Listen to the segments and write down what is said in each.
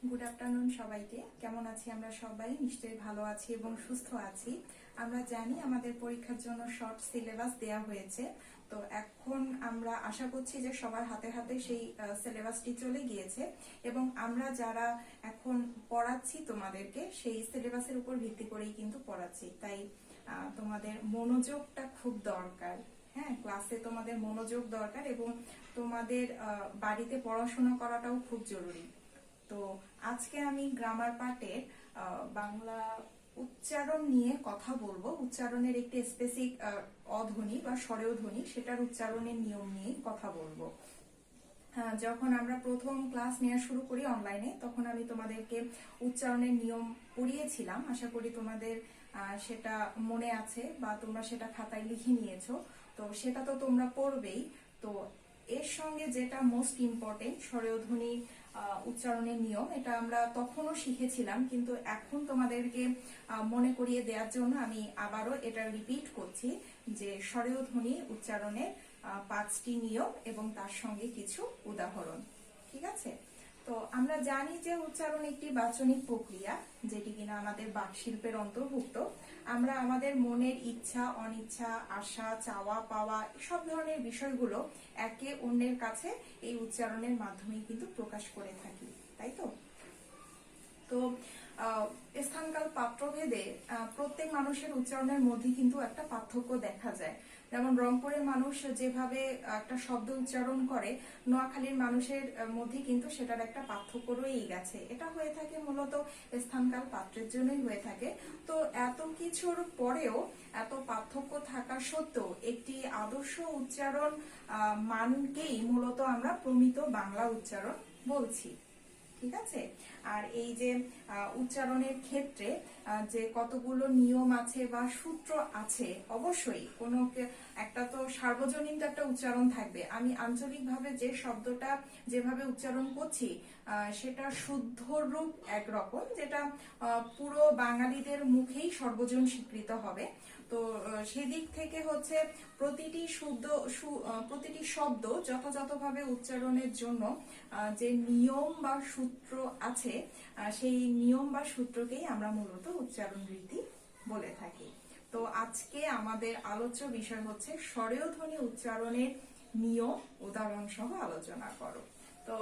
Good afternoon সবাইকে। কেমন আছি আমরা সবাই? নিশ্চয়ই ভালো আছি এবং সুস্থ আছি। আমরা জানি আমাদের পরীক্ষার জন্য শর্ট সিলেবাস দেয়া হয়েছে, তো এখন আমরা আশা করছি যে সবার হাতে হাতে সেই সিলেবাসটি চলে গিয়েছে এবং আমরা যারা এখন পড়াচ্ছি তোমাদেরকে সেই সিলেবাসের উপর ভিত্তি করেই কিন্তু পড়াচ্ছি। তাই তোমাদের মনোযোগটা খুব দরকার। হ্যাঁ, ক্লাসে তোমাদের মনোযোগ দরকার এবং তোমাদের বাড়িতে পড়াশোনা করাটাও খুব জরুরি। তো আজকে আমি গ্রামার পার্টের বাংলা উচ্চারণ নিয়ে কথা বলবো। উচ্চারণের একটি স্পেসিফিক অধ্বনি বা স্বরেয় ধ্বনি, সেটার উচ্চারণের নিয়ম নিয়ে কথা বলবো। যখন আমরা প্রথম ক্লাস নেওয়া শুরু করি অনলাইনে, তখন আমি তোমাদেরকে উচ্চারণের নিয়ম পড়িয়েছিলাম। আশা করি তোমাদের সেটা মনে আছে বা তোমরা সেটা খাতায় লিখে নিয়েছো। তো সেটা তো তোমরা পড়বেই। তো এর সঙ্গে যেটা মোস্ট ইম্পর্টেন্ট স্বরেয় ধ্বনি উচ্চারণের নিয়ম, এটা আমরা তখনও শিখেছিলাম, কিন্তু এখন তোমাদেরকে মনে করিয়ে দেওয়ার জন্য আমি আবারও এটা রিপিট করছি যে স্বরেয় ধ্বনি উচ্চারণের 5টি নিয়ম এবং তার সঙ্গে কিছু উদাহরণ। ঠিক আছে? তো আমরা জানি যে উচ্চারণ একটি বাচনিক প্রক্রিয়া, যেটি কিনা আমাদের বাকশিল্পের অন্তর্ভুক্ত। আমরা আমাদের মনের ইচ্ছা, অনিচ্ছা, আশা, চাওয়া পাওয়া সব ধরনের বিষয়গুলো একে অন্যের কাছে এই উচ্চারণের মাধ্যমেই কিন্তু প্রকাশ করে থাকি, তাই তো? তো স্থানকাল পাত্রভেদে প্রত্যেক মানুষের উচ্চারণের মধ্যে কিন্তু একটা পার্থক্য দেখা যায়। যেমন রংপুরের মানুষ যেভাবে একটা শব্দ উচ্চারণ করে, নোয়াখালীর মানুষের মধ্যে কিন্তু সেটার একটা পার্থক্য রয়েই গেছে। এটা হয়ে থাকে মূলত স্থানকাল পাত্রের জন্যই হয়ে থাকে। তো এত কিছুর পরেও, এত পার্থক্য থাকা সত্ত্বেও একটি আদর্শ উচ্চারণ মানকেই মূলত আমরা প্রমিত বাংলা উচ্চারণ বলছি। ঠিক আছে? আর এই যে উচ্চারণের ক্ষেত্রে যে কতগুলো নিয়ম আছে বা সূত্র আছে, অবশ্যই কোনো একটা তো সার্বজনীন তো একটা উচ্চারণ থাকবে। আমি আঞ্চলিকভাবে যে শব্দটা যেভাবে উচ্চারণ করছি সেটা শুদ্ধ রূপ একরকম, যেটা পুরো বাঙালিদের মুখেই সর্বজন স্বীকৃত হবে। তো সেদিক থেকে হচ্ছে প্রতিটি শব্দ যথাযথভাবে উচ্চারণের জন্য যে নিয়ম বা সূত্র আছে, সেই নিয়ম বা সূত্রকেই আমরা মূলত উচ্চারণ রীতি বলে থাকি। তো আজকে আমাদের আলোচ্য বিষয় হচ্ছে স্বরেয় ধ্বনি উচ্চারণের নিয়ম, উদাহরণ সহ আলোচনা করো। তো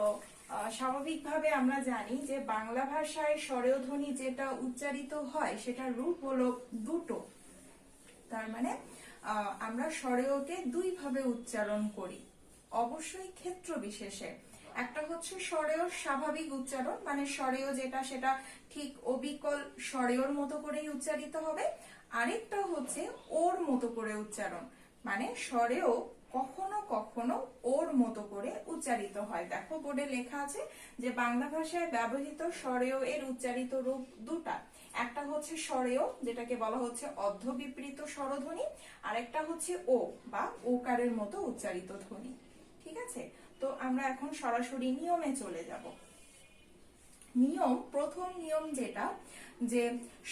স্বাভাবিকভাবে আমরা জানি যে বাংলা ভাষায় স্বরেয় ধ্বনি যেটা উচ্চারিত হয় সেটার রূপ হলো দুটো। তার মানে আমরা স্বরেয়কে দুই ভাবে উচ্চারণ করি, অবশ্যই ক্ষেত্র বিশেষে। একটা হচ্ছে স্বরেয় স্বাভাবিক উচ্চারণ, মানে স্বরেয় যেটা সেটা ঠিক অবিকল স্বরেয়র মতো করেই উচ্চারিত হবে। আরেকটা হচ্ছে ওর মতো করে উচ্চারণ, মানে স্বরেয় কখনো কখনো ওর মতো করে উচ্চারিত হয়। দেখো বোর্ডে লেখা আছে যে বাংলা ভাষায় ব্যবহৃত স্বরেয় এর উচ্চারিত রূপ দুটা। একটা হচ্ছে স্বরেয়, যেটাকে বলা হচ্ছে অর্ধবিপরীত স্বরধ্বনি, আরেকটা হচ্ছে ও বা ওকারের মতো উচ্চারিত ধ্বনি। ঠিক আছে? তো আমরা এখন সরাসরি নিয়মে চলে যাব। নিয়ম, প্রথম নিয়ম যেটা, যে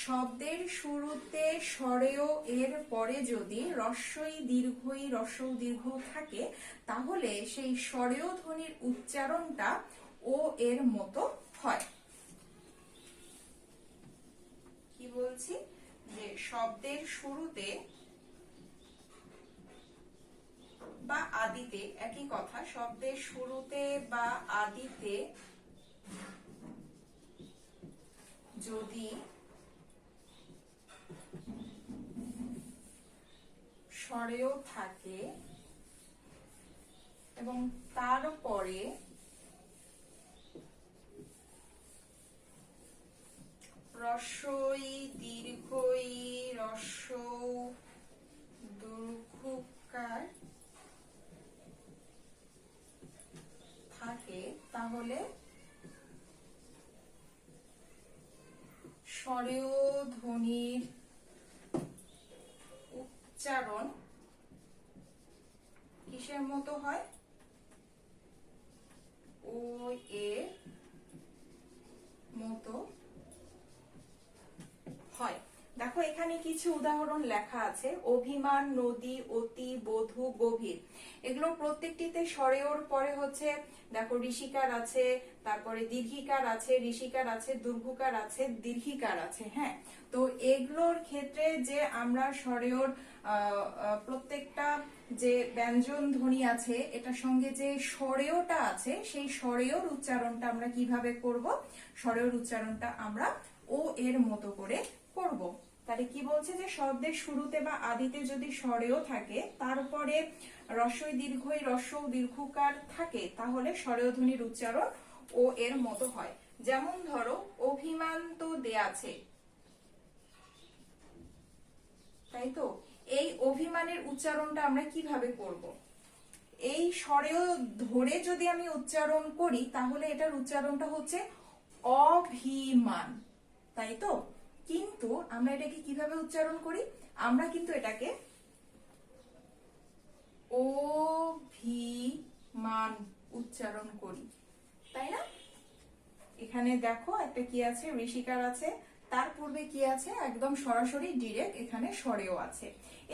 শব্দের শুরুতে স্বরেয় এর পরে যদি রস্বই দীর্ঘই রস্ব দীর্ঘ থাকে, তাহলে সেই স্বরেয় ধ্বনির উচ্চারণটা ও এর মতো হয়। কি বলছি? যে শব্দের শুরুতে বা আদিতে, একই কথা, শব্দের শুরুতে বা আদিতে যদি স্বরেয় থাকে এবং তারপরে রস্বই দীর্ঘই রস্ব দীর্ঘকার থাকে, তাহলে স্বরেয় ধ্বনির উচ্চারণ কিসের মতো হয়? ও এর মতো হয়। দেখো এখানে এখানে কিছু উদাহরণ লেখা আছে, অভিমান, নদী, অতি, বধূ, গভীর। এগুলো প্রত্যেকটিতে স্বরেওর পরে হচ্ছে দেখো ঋষিকার আছে, তারপরে দীর্ঘিকার আছে, ঋষিকার আছে, দীর্ঘকার আছে, দীর্ঘিকার আছে। হ্যাঁ, তো এগুলোর ক্ষেত্রে যে আমরা স্বরেওর প্রত্যেকটা যে ব্যঞ্জন ধ্বনি আছে এটার সঙ্গে যে স্বরেওটা আছে সেই স্বরেওর উচ্চারণটা আমরা কিভাবে করব, স্বরেওর উচ্চারণটা আমরা ও এর মতো করে করব। তাহলে কি বলছে যে শব্দের শুরুতে বা আদিতে যদি স্বরেও থাকে তারপরে রস্বই দীর্ঘই রস্ব দীর্ঘকার থাকে তাহলে স্বরেও ধ্বনির উচ্চারণ ও এর মতো হয়। যেমন ধরো অভিমান তো দেয়া আছে, তাই তো, এই অভিমানের উচ্চারণটা আমরা কিভাবে করব? এই স্বরেও ধরে যদি আমি উচ্চারণ করি তাহলে এটার উচ্চারণটা হচ্ছে অভিমান, তাই তো। কিন্তু আমরা এটাকে কিভাবে উচ্চারণ করি? আমরা কিন্তু এটাকে অভিমান উচ্চারণ করি, তাই না? এখানে দেখো একটা কি আছে, ঋষিকার আছে, তার পূর্বে কি আছে, একদম সরাসরি ডিরেক্ট এখানে স্বরেও আছে।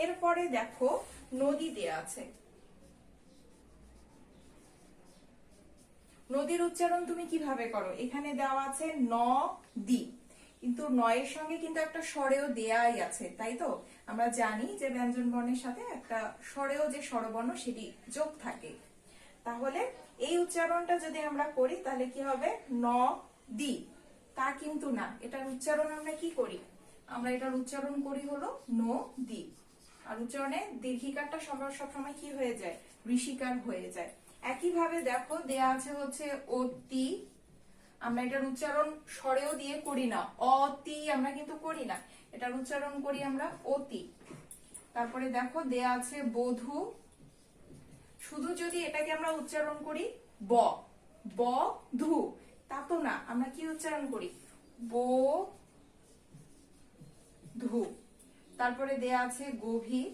এরপরে দেখো নদী দেয়া আছে, নদীর উচ্চারণ তুমি কিভাবে করো? এখানে দেওয়া আছে ন দি, কিন্তু নয়ের সঙ্গে কিন্তু একটা স্বরেও দেয়াই আছে, তাই তো। আমরা জানি যে ব্যঞ্জন বর্ণের সাথে একটা স্বরেও যে স্বরবর্ণ সেটি যোগ থাকে। তাহলে এই উচ্চারণটা যদি আমরা করি তাহলে কি হবে, ন দি। তা কিন্তু না, এটার উচ্চারণ আমরা কি করি? আমরা এটার উচ্চারণ করি হলো নো দি, আর উচ্চারণে দীর্ঘিকারটা সবসময় কি হয়ে যায়, ঋষিকার হয়ে যায়। একইভাবে দেখো দেয়া আছে হচ্ছে অতি, আমরা এটার উচ্চারণ স্বরেও দিয়ে করি না, অতি আমরা কিন্তু করি না, এটার উচ্চারণ করি আমরা অতি। তারপরে দেখো দেয়া আছে বধূ, শুধু যদি এটাকে আমরা উচ্চারণ করি ব ব ধু, তা তো না, আমরা কি উচ্চারণ করি, বো ধু। তারপরে দেয়া আছে গভীর,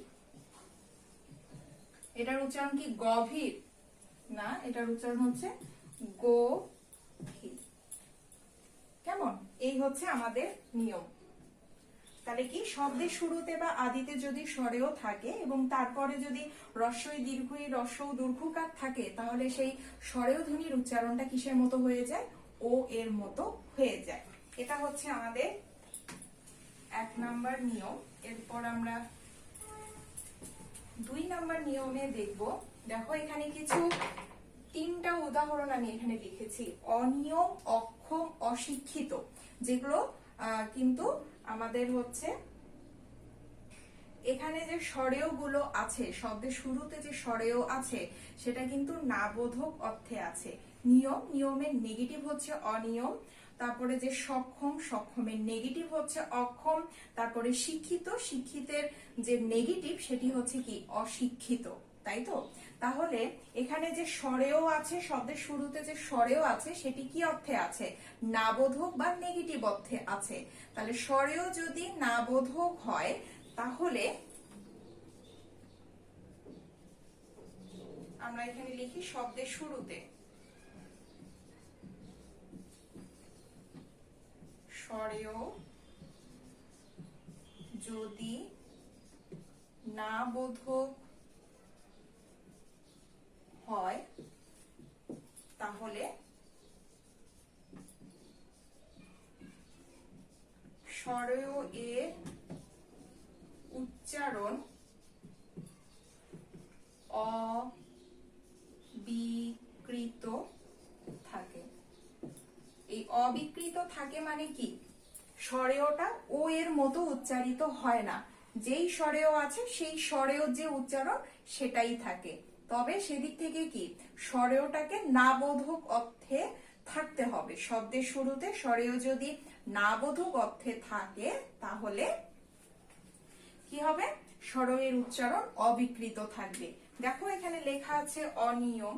এটার উচ্চারণ কি গভীর? না, এটার উচ্চারণ হচ্ছে গভীর। কেমন? এই হচ্ছে আমাদের নিয়ম। তাহলে কি শব্দের শুরুতে বা আদিতে যদি স্বরেও থাকে এবং তারপরে যদি রস্বই দীর্ঘই রস্ব দীর্ঘকার থাকে তাহলে সেই স্বরেও ধ্বনির উচ্চারণটা কিসের মতো হয়ে যায়, ও এর মতো হয়ে যায়। এটা হচ্ছে আমাদের 1 নাম্বার নিয়ম। এরপর আমরা 2 নাম্বার নিয়মে দেখব। দেখো এখানে কিছু 3টা উদাহরণ আমি এখানে লিখেছি, অনিয়ম, অক্ষম, অশিক্ষিত, যেগুলো কিন্তু আমাদের হচ্ছে এখানে যে স্বরেও গুলো আছে, শব্দের শুরুতে যে স্বরেও আছে সেটা কিন্তু নাবোধক অর্থে আছে। নিয়ম, নিয়মের নেগেটিভ হচ্ছে অনিয়ম। তারপরে যে সক্ষম, সক্ষমের নেগেটিভ হচ্ছে অক্ষম। তারপরে শিক্ষিত, শিক্ষিতের যে নেগেটিভ সেটি হচ্ছে কি, অশিক্ষিত, তাই তো। তাহলে এখানে যে স্বরেও আছে, শব্দের শুরুতে যে স্বরেও আছে সেটি কি অর্থে আছে, নাবোধক বা নেগেটিভ অর্থে আছে। তাহলে স্বরেও যদি নাবোধক হয় তাহলে আমরা এখানে লিখি শব্দের শুরুতে স্বরেও যদি নাবোধক হয় তাহলে স্বরেও এর উচ্চারণ অবিকৃত থাকে। এই অবিকৃত থাকে মানে কি, স্বরেওটা ও এর মতো উচ্চারিত হয় না, যেই স্বরেও আছে সেই স্বরেও যে উচ্চারণ সেটাই থাকে। তবে সেদিক থেকে কি, স্বরেওটাকে নাবোধক অর্থে থাকতে হবে। শব্দের শুরুতে স্বরেও যদি নাবোধক অর্থে থাকে তাহলে কি হবে, স্বরের উচ্চারণ অবিকৃত থাকবে। দেখো এখানে লেখা আছে অনিয়ম,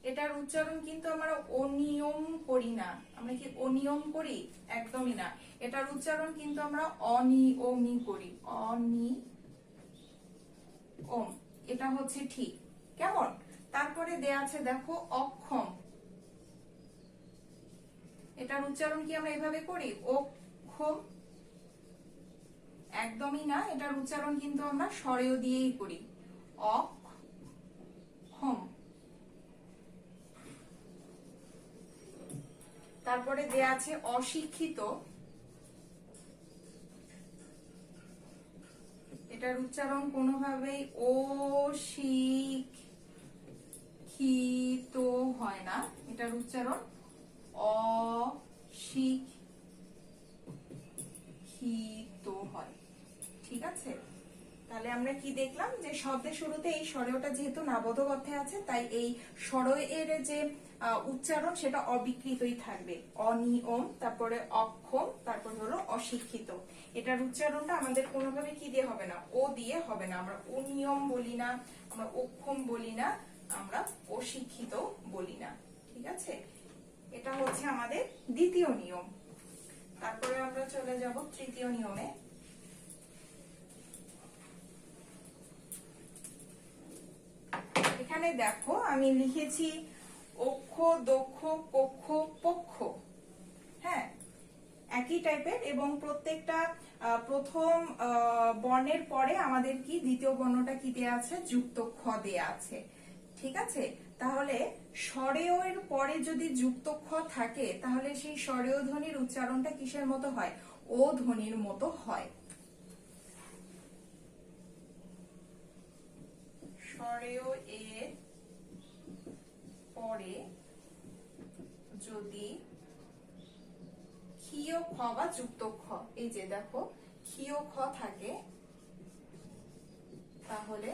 এটার উচ্চারণ কিন্তু আমরা অনিয়ম করি না, আমরা কি অনিয়ম করি, একদমই না। এটার উচ্চারণ কিন্তু আমরা অনিয়মই করি, অনিয়ম, এটা হচ্ছে ঠিক। কেমন? তারপরে দেয়া আছে দেখো অক্ষম, এটার উচ্চারণ কি আমরা এভাবে করি অক্ষ? একদমই না, এটার উচ্চারণ কিন্তু আমরা স্বরেও দিয়েই করি অক্ষম। তারপরে দেয়া আছে অশিক্ষিত, এটার উচ্চারণ কোনোভাবেই অশিক্ষিত হয় না, এটার উচ্চারণ অশিক্ষিত হয়। ঠিক আছে, তাহলে আমরা কি দেখলাম যে শব্দের শুরুতে এই স্বরেওটা যেহেতু নাবোধক অর্থে আছে, তাই এই স্বরের যে উচ্চারণ সেটা অবিকৃতই থাকবে, অনিয়ম, তারপরে অক্ষম, তারপরে হলো অশিক্ষিত। এটার উচ্চারণটা আমাদের কোনোভাবে কি দিয়ে হবে না, ও দিয়ে হবে না। আমরা অনিয়ম বলি না, আমরা অক্ষম বলি না, আমরা অশিক্ষিত বলি না। ঠিক আছে, এটা হচ্ছে আমাদের দ্বিতীয় নিয়ম। তারপরে আমরা চলে যাব তৃতীয় নিয়মে। এখানে দেখো আমি লিখেছি অক্ষ, দক্ষ, কক্ষ, পক্ষ। হ্যাঁ, একই টাইপের, এবং প্রত্যেকটা প্রথম বর্ণের পরে আমাদের কি দ্বিতীয় বর্ণটা কি দেয়া আছে, যুক্ত খ দেয়া আছে। ঠিক আছে, তাহলে স্বরেয় এর পরে যদি যুক্ত খ থাকে তাহলে সেই স্বরেয় ধ্বনির উচ্চারণটা কিসের মতো হয়, ও ধ্বনির মতো হয়। স্বরেয় এর পরে যদি ক্ষীয় খ বা যুক্ত খ, এই যে দেখো ক্ষীয় খ থাকে, তাহলে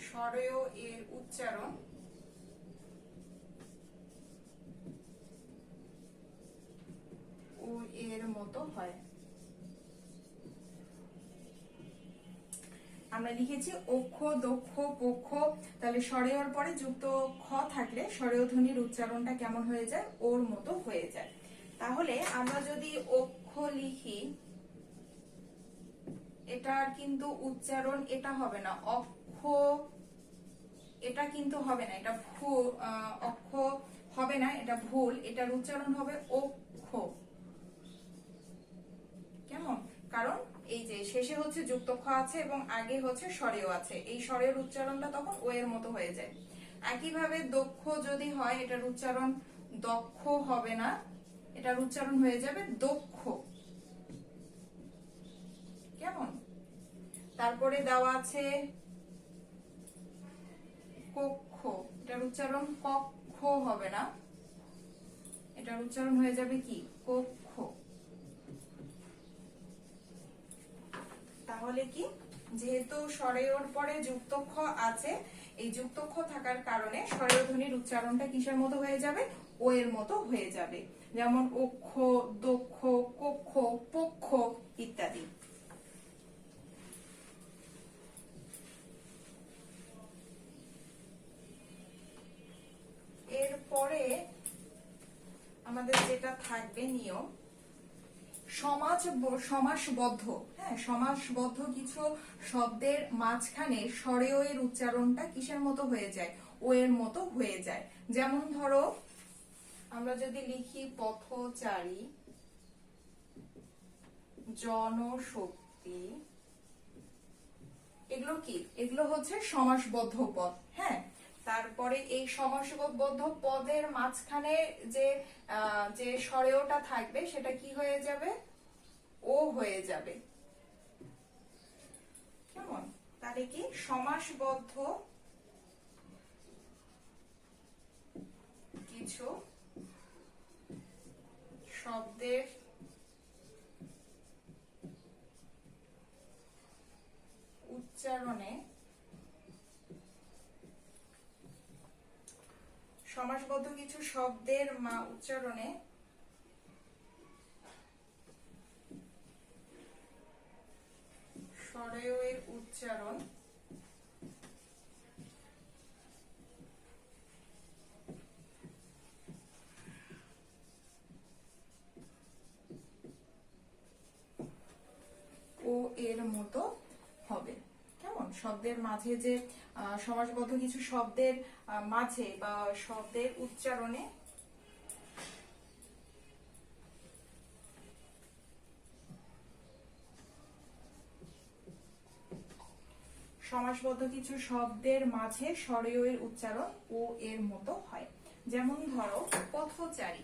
স্বরেয় এর উচ্চারণ ও এর মতো হয়। আমরা লিখেছি অক্ষ, দক্ষ, পক্ষ, তাহলে স্বরেয়র পরে যুক্ত খ থাকলে স্বরেয় ধ্বনির উচ্চারণটা কেমন হয়ে যায়, ওর মতো হয়ে যায়। তাহলে আমরা যদি অক্ষ লিখি, এটার কিন্তু উচ্চারণ এটা হবে না অক্ষ, এটা কিন্তু হবে না, এটা ভুল, অক্ষ হবে না, এটা ভুল, এটার উচ্চারণ হবে অক্ষ। কেমন? কারণ এই যে শেষে হচ্ছে যুক্ত খ আছে এবং আগে হচ্ছে স্বরেও আছে, এই স্বরের উচ্চারণটা তখন ও এর মতো হয়ে যায়। একইভাবে দক্ষ যদি হয়, এটার উচ্চারণ দক্ষ হবে না, এটার উচ্চারণ হয়ে যাবে দক্ষ। কেমন? তারপরে দেওয়া আছে কক্ষ, এটার উচ্চারণ কক্ষ হবে না, এটার উচ্চারণ হয়ে যাবে কি, কক্ষ। তাহলে কি, যেহেতু স্বরেয়র পরে যুক্ত খ আছে, এই যুক্ত খ থাকার কারণে স্বরেয় ধ্বনির উচ্চারণটা কিসের মতো হয়ে যাবে, ও এর মতো হয়ে যাবে। যেমন অক্ষ, দক্ষ, কক্ষ, পক্ষ ইত্যাদি। এরপরে আমাদের যেটা থাকবে নিয়ম, সমাসবদ্ধ। হ্যাঁ, সমাসবদ্ধ কিছু শব্দের মাঝখানে স্বরেয় এর উচ্চারণটা কিসের মতো হয়ে যায়, ও এর মতো হয়ে যায়। যেমন ধরো আমরা যদি লিখি পথচারী, জনশক্তি, এগুলো কি, এগুলো হচ্ছে সমাসবদ্ধ পদ। হ্যাঁ, তারপরে এই সমাসবদ্ধ পদের মাঝখানে যে যে স্বরেয়টা থাকবে সেটা কি হয়ে যাবে, ও হয়ে যাবে। কেমন? তাহলে কি, সমাসবদ্ধ কিছু শব্দের উচ্চারণে, সমাসবদ্ধ কিছু শব্দের উচ্চারণে স্বরেয় এর উচ্চারণ ও এর মতো হবে। কেমন? শব্দের মাঝে যে সমাসবদ্ধ কিছু শব্দের মাঝে বা শব্দের উচ্চারণে সমাসবদ্ধ কিছু শব্দের মাঝে স্বরেয় এর উচ্চারণ ও এর মতো হয়। যেমন ধরো পথচারী,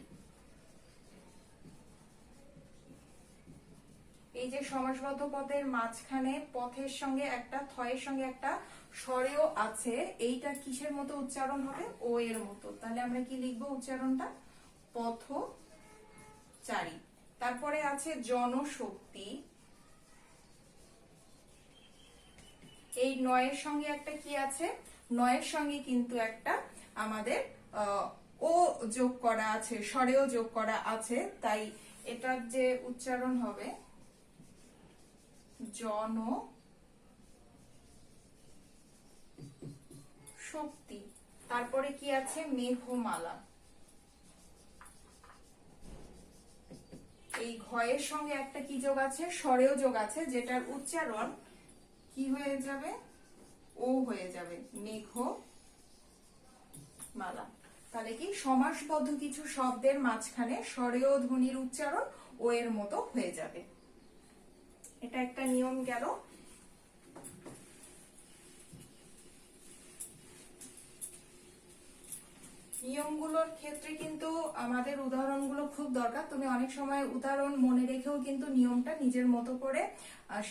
এই যে সমাসবদ্ধ পদের মাঝখানে পথের সঙ্গে একটা থয়ের সঙ্গে একটা স্বরেয় আছে, এইটা কিসের মতো উচ্চারণ হবে? ও এর মতো। তাহলে আমরা কি লিখবো উচ্চারণটা? পথচারী। তারপরে আছে জনশক্তি, এই নয়ের সঙ্গে একটা কি আছে? নয়ের সঙ্গে কিন্তু একটা আমাদের ও যোগ করা আছে, স্বরেও যোগ করা আছে, তাই এটার যে উচ্চারণ হবে জন শক্তি। তারপরে কি আছে? মেঘমালা, এই ঘয়ের সঙ্গে একটা কি যোগ আছে? স্বরেও যোগ আছে, যেটার উচ্চারণ কি হয়ে যাবে? ও হয়ে যাবে, মেঘমালা। তাহলে কি সমাসবদ্ধ কিছু শব্দের মাঝখানে স্বরেয় ধ্বনির উচ্চারণ ও এর মতো হয়ে যাবে। এটা একটা নিয়ম গেল। নিয়মগুলোর ক্ষেত্রে কিন্তু আমাদের উদাহরণগুলো খুব দরকার। তুমি অনেক সময় উদাহরণ মনে রেখেও কিন্তু নিয়মটা নিজের মতো করে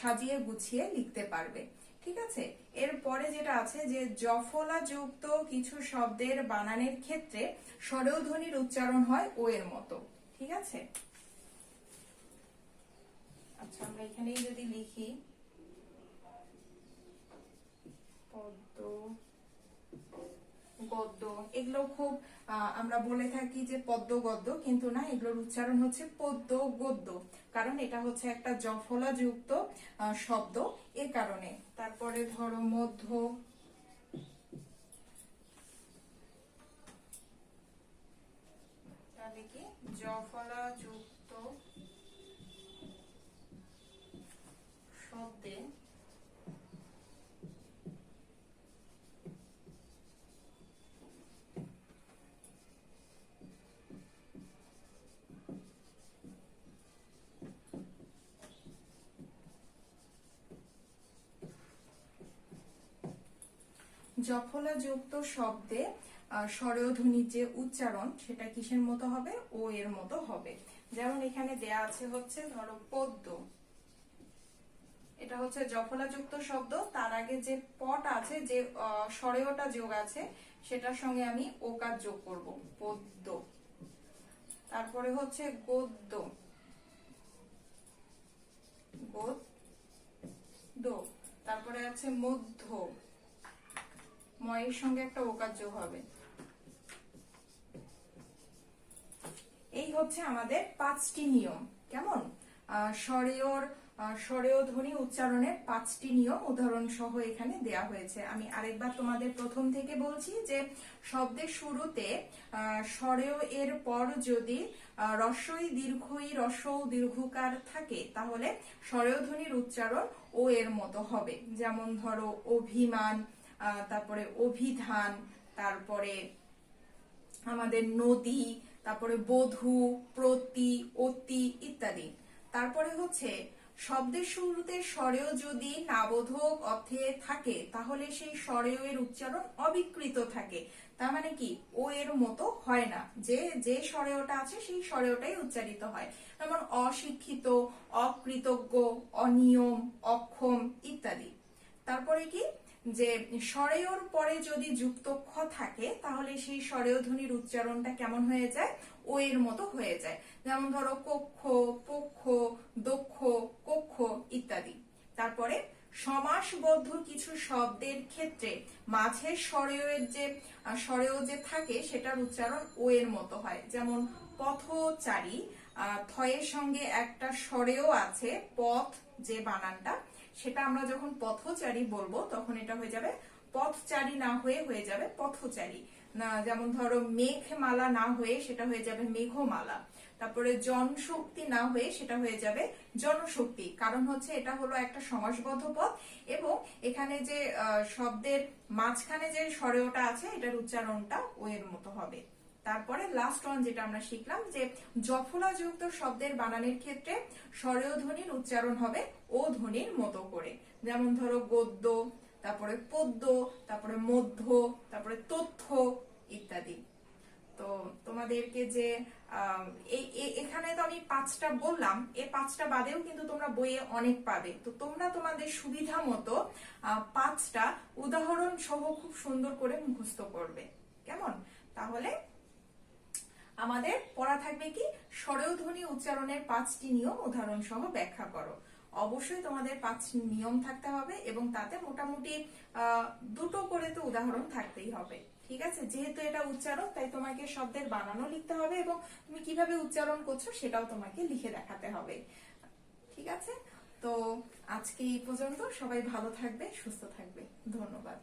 সাজিয়ে গুছিয়ে লিখতে পারবে। ঠিক আছে, এরপরে যেটা আছে যে জফলা যুক্ত কিছু শব্দের বানানের ক্ষেত্রে স্বরেয় ধ্বনির উচ্চারণ হয় ও এর মতো। ঠিক আছে, আচ্ছা আমরা এখানেই যদি লিখি পদ্ম, গদ্য, এগুলো খুব আমরা বলে থাকি যে পদ্য গদ্য, কিন্তু না, এগুলোর উচ্চারণ হচ্ছে পদ্য গদ্য, কারণ এটা হচ্ছে একটা জফলা যুক্ত শব্দ, এ কারণে। তারপরে ধরো মধ্য, তাহলে কি জফলা যুক্ত শব্দে জফলা যুক্ত শব্দে স্বরেয় ধ্বনির যে উচ্চারণ সেটা কিসের মতো হবে? ও এর মতো হবে। যেমন এখানে দেয়া আছে হচ্ছে ধরো পদ্ম, এটা হচ্ছে জফলা যুক্ত শব্দ, তার আগে যে পট আছে, যে স্বরেয়টা যোগ আছে, সেটার সঙ্গে আমি ওকার যোগ করব, পদ্ম। তারপরে হচ্ছে গদ্য, গদ্য। তারপরে আছে মধ্য, ময়ের সঙ্গে একটা ওকার যোগ হবে। এই হচ্ছে আমাদের 5টি নিয়ম। কেমন? স্বরেয় ধ্বনি উচ্চারণের 5টি নিয়ম উদাহরণ সহ এখানে দেয়া হয়েছে। আমি আরেকবার তোমাদের প্রথম থেকে বলছি যে শব্দের শুরুতে স্বরেয় এর পর যদি রস্বই দীর্ঘই রস্বৌ দীর্ঘকার থাকে, তাহলে স্বরেয় ধ্বনির উচ্চারণ ও এর মতো হবে। যেমন ধরো অভিমান, তারপরে অভিধান, তারপরে আমাদের নদী, তারপরে বধূ, প্রতি, অতি ইত্যাদি। তারপরে হচ্ছে শব্দের শুরুতে স্বরেয় যদি নাবোধক অর্থে থাকে, তাহলে সেই স্বরেয় এর উচ্চারণ অবিকৃত থাকে। তার মানে কি ও এর মতো হয় না, যে স্বরেয়টা আছে সেই স্বরেয়টাই উচ্চারিত হয়। যেমন অশিক্ষিত, অকৃতজ্ঞ, অনিয়ম, অক্ষম ইত্যাদি। তারপরে কি যে স্বরেয়র পরে যদি যুক্ত খ থাকে, তাহলে সেই স্বরেয় ধ্বনির উচ্চারণটা কেমন হয়ে যায়? ও এর মতো হয়ে যায়। যেমন ধরো কক্ষ, পক্ষ, দক্ষ, কক্ষ ইত্যাদি। তারপরে সমাসবদ্ধ কিছু শব্দের ক্ষেত্রে মাঝের স্বরেয় যে থাকে সেটার উচ্চারণ ও এর মতো হয়। যেমন পথচারী, থয়ের সঙ্গে একটা স্বরেয় আছে, পথ যে বানানটা, সেটা আমরা যখন পথচারী বলবো তখন এটা হয়ে যাবে পথচারী না হয়ে যাবে পথচারী। যেমন ধরো মেঘমালা না হয়ে সেটা হয়ে যাবে মেঘমালা। তারপরে জনশক্তি না হয়ে সেটা হয়ে যাবে জনশক্তি, কারণ হচ্ছে এটা হলো একটা সমাসবদ্ধ পদ এবং এখানে যে শব্দের মাঝখানে যে স্বরেওটা আছে এটার উচ্চারণটা ও এর মতো হবে। তারপরে লাস্ট ওয়ান যেটা আমরা শিখলাম যে জফলাযুক্ত শব্দের বানানের ক্ষেত্রে স্বরেয় ধ্বনির উচ্চারণ হবে ও ধ্বনির মতো করে, যেমন ধরো গদ্য, তারপরে পদ্য, তারপরে মধ্য, তারপরে তথ্য ইত্যাদি। তো তোমাদেরকে যে এখানে তো আমি 5টা বললাম, এই 5টা বাদেও কিন্তু তোমরা বইয়ে অনেক পাবে, তো তোমরা তোমাদের সুবিধা মতো 5টা উদাহরণ সহ খুব সুন্দর করে মুখস্থ করবে, কেমন? তাহলে আমাদের পড়া থাকবে কি স্বরেয় ধ্বনি উচ্চারণের 5টি নিয়ম উদাহরণ সহ ব্যাখ্যা করো। অবশ্যই তোমাদের 5 নিয়ম থাকতে হবে এবং তাতে মোটামুটি 2টো করে তো উদাহরণ থাকতেই হবে, ঠিক আছে? যেহেতু এটা উচ্চারণ তাই তোমাকে শব্দের বানানও লিখতে হবে এবং তুমি কিভাবে উচ্চারণ করছো সেটাও তোমাকে লিখে দেখাতে হবে, ঠিক আছে? তো আজকে এই পর্যন্ত, সবাই ভালো থাকবে, সুস্থ থাকবে, ধন্যবাদ।